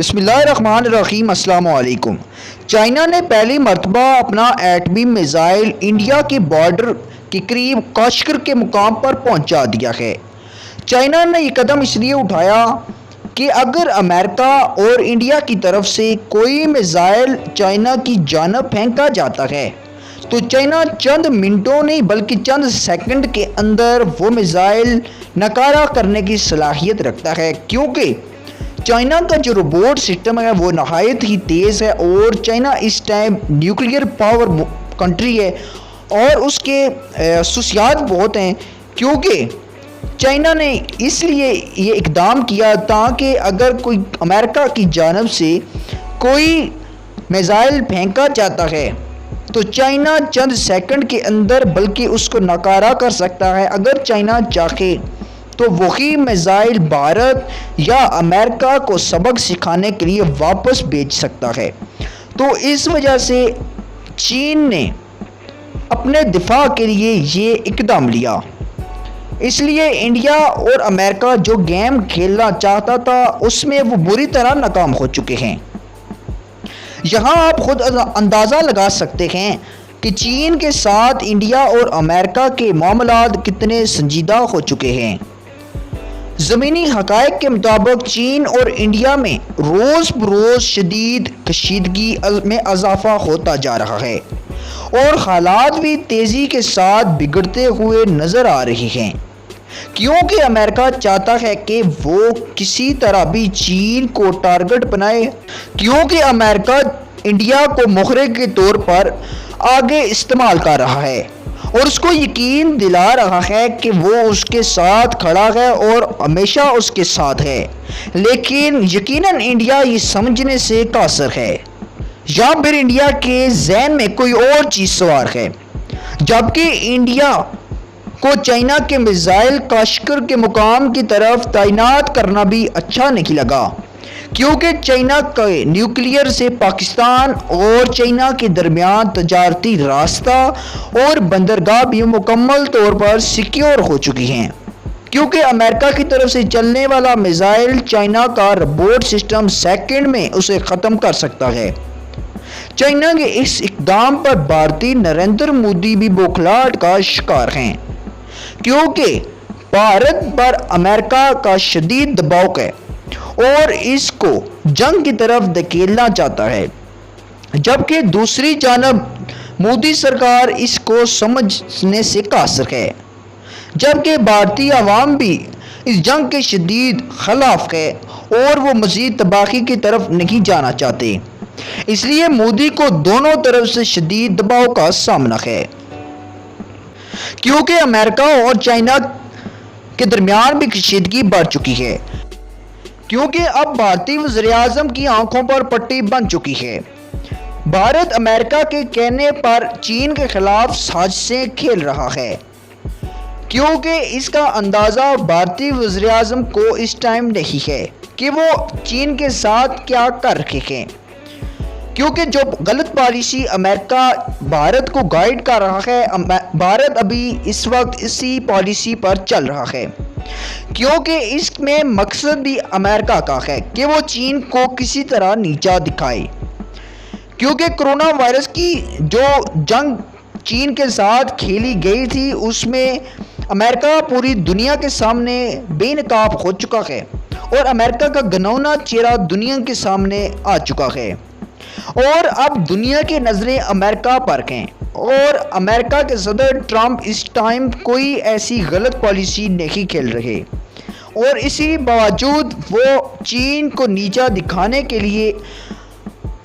بسم اللہ الرحمن الرحیم۔ السلام علیکم۔ چائنا نے پہلی مرتبہ اپنا ایٹمی میزائل انڈیا کے بارڈر کے قریب کاشغر کے مقام پر پہنچا دیا ہے۔ چائنا نے یہ قدم اس لیے اٹھایا کہ اگر امریکہ اور انڈیا کی طرف سے کوئی میزائل چائنا کی جانب پھینکا جاتا ہے تو چائنا چند منٹوں نہیں بلکہ چند سیکنڈ کے اندر وہ میزائل ناکارہ کرنے کی صلاحیت رکھتا ہے، کیونکہ چائنا کا جو روبوٹ سسٹم ہے وہ نہایت ہی تیز ہے اور چائنا اس ٹائم نیوکلیئر پاور کنٹری ہے اور اس کے خصوصیات بہت ہیں، کیونکہ چائنا نے اس لیے یہ اقدام کیا تاکہ اگر کوئی امریکہ کی جانب سے کوئی میزائل پھینکا جاتا ہے تو چائنا چند سیکنڈ کے اندر بلکہ اس کو ناکارہ کر سکتا ہے۔ اگر چائنا چاہے تو وہی میزائل بھارت یا امریکہ کو سبق سکھانے کے لیے واپس بھیج سکتا ہے۔ تو اس وجہ سے چین نے اپنے دفاع کے لیے یہ اقدام لیا۔ اس لیے انڈیا اور امریکہ جو گیم کھیلنا چاہتا تھا اس میں وہ بری طرح ناکام ہو چکے ہیں۔ یہاں آپ خود اندازہ لگا سکتے ہیں کہ چین کے ساتھ انڈیا اور امریکہ کے معاملات کتنے سنجیدہ ہو چکے ہیں۔ زمینی حقائق کے مطابق چین اور انڈیا میں روز بروز شدید کشیدگی میں اضافہ ہوتا جا رہا ہے اور حالات بھی تیزی کے ساتھ بگڑتے ہوئے نظر آ رہے ہیں، کیونکہ امریکہ چاہتا ہے کہ وہ کسی طرح بھی چین کو ٹارگٹ بنائے، کیونکہ امریکہ انڈیا کو محرک کے طور پر آگے استعمال کر رہا ہے اور اس کو یقین دلا رہا ہے کہ وہ اس کے ساتھ کھڑا ہے اور ہمیشہ اس کے ساتھ ہے، لیکن یقیناً انڈیا یہ سمجھنے سے قاصر ہے یا پھر انڈیا کے ذہن میں کوئی اور چیز سوار ہے، جبکہ انڈیا کو چائنا کے میزائل کاشغر کے مقام کی طرف تعینات کرنا بھی اچھا نہیں لگا، کیونکہ چائنا کے نیوکلیئر سے پاکستان اور چائنا کے درمیان تجارتی راستہ اور بندرگاہ بھی مکمل طور پر سیکیور ہو چکی ہیں، کیونکہ امریکہ کی طرف سے چلنے والا میزائل چائنا کا روبوٹ سسٹم سیکنڈ میں اسے ختم کر سکتا ہے۔ چائنا کے اس اقدام پر بھارتی نریندر مودی بھی بوکھلاہٹ کا شکار ہیں، کیونکہ بھارت پر امریکہ کا شدید دباؤ ہے اور اس کو جنگ کی طرف دھکیلنا چاہتا ہے، جبکہ دوسری جانب مودی سرکار اس کو سمجھنے سے قاصر ہے، جبکہ بھارتی عوام بھی اس جنگ کے شدید خلاف ہے اور وہ مزید تباہی کی طرف نہیں جانا چاہتے۔ اس لیے مودی کو دونوں طرف سے شدید دباؤ کا سامنا ہے، کیونکہ امریکہ اور چائنا کے درمیان بھی کشیدگی بڑھ چکی ہے، کیونکہ اب بھارتی وزیر اعظم کی آنکھوں پر پٹی بن چکی ہے۔ بھارت امریکہ کے کہنے پر چین کے خلاف سازشیں کھیل رہا ہے، کیونکہ اس کا اندازہ بھارتی وزیر اعظم کو اس ٹائم نہیں ہے کہ وہ چین کے ساتھ کیا کر رہے ہیں، کیونکہ جو غلط پالیسی امریکہ بھارت کو گائیڈ کر رہا ہے، بھارت ابھی اس وقت اسی پالیسی پر چل رہا ہے، کیونکہ اس میں مقصد بھی امریکہ کا ہے کہ وہ چین کو کسی طرح نیچا دکھائے، کیونکہ کرونا وائرس کی جو جنگ چین کے ساتھ کھیلی گئی تھی اس میں امریکہ پوری دنیا کے سامنے بے نقاب ہو چکا ہے اور امریکہ کا گھناؤنا چہرہ دنیا کے سامنے آ چکا ہے، اور اب دنیا کی نظریں امریکہ پر ہیں اور امریکہ کے صدر ٹرمپ اس ٹائم کوئی ایسی غلط پالیسی نہیں کھیل رہے، اور اسی باوجود وہ چین کو نیچا دکھانے کے لیے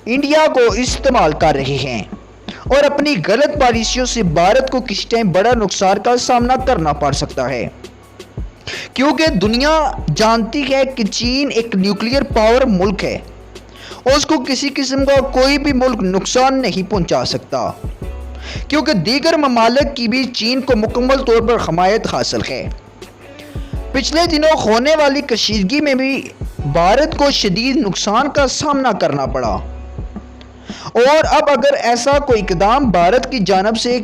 انڈیا کو استعمال کر رہے ہیں اور اپنی غلط پالیسیوں سے بھارت کو کس ٹائم بڑا نقصان کا سامنا کرنا پڑ سکتا ہے، کیونکہ دنیا جانتی ہے کہ چین ایک نیوکلیئر پاور ملک ہے اور اس کو کسی قسم کا کوئی بھی ملک نقصان نہیں پہنچا سکتا، کیونکہ دیگر ممالک کی بھی چین کو مکمل طور پر حمایت حاصل ہے۔ پچھلے دنوں ہونے والی کشیدگی میں بھی بھارت کو شدید نقصان کا سامنا کرنا پڑا، اور اب اگر ایسا کوئی اقدام بھارت کی جانب سے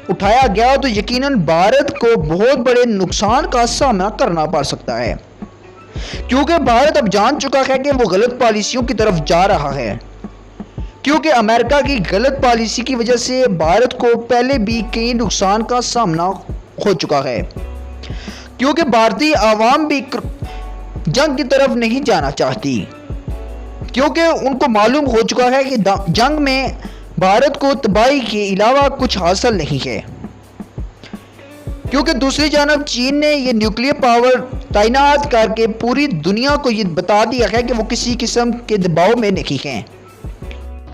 اٹھایا گیا تو یقیناً بھارت کو بہت بڑے نقصان کا سامنا کرنا پڑ سکتا ہے۔ کیونکہ بھارت اب جان چکا ہے کہ وہ غلط پالیسیوں کی طرف جا رہا ہے، کیونکہ امریکہ کی غلط پالیسی کی وجہ سے بھارت کو پہلے بھی کئی نقصان کا سامنا ہو چکا ہے، کیونکہ بھارتی عوام بھی جنگ کی طرف نہیں جانا چاہتی، کیونکہ ان کو معلوم ہو چکا ہے کہ جنگ میں بھارت کو تباہی کے علاوہ کچھ حاصل نہیں ہے، کیونکہ دوسری جانب چین نے یہ نیوکلیئر پاور تعینات کر کے پوری دنیا کو یہ بتا دیا ہے کہ وہ کسی قسم کے دباؤ میں نہیں ہیں۔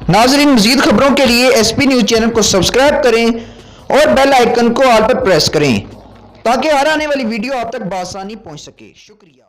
ناظرین، مزید خبروں کے لیے ایس پی نیوز چینل کو سبسکرائب کریں اور بیل آئیکن کو آل پر پریس کریں تاکہ ہر آنے والی ویڈیو آپ تک بآسانی پہنچ سکے۔ شکریہ۔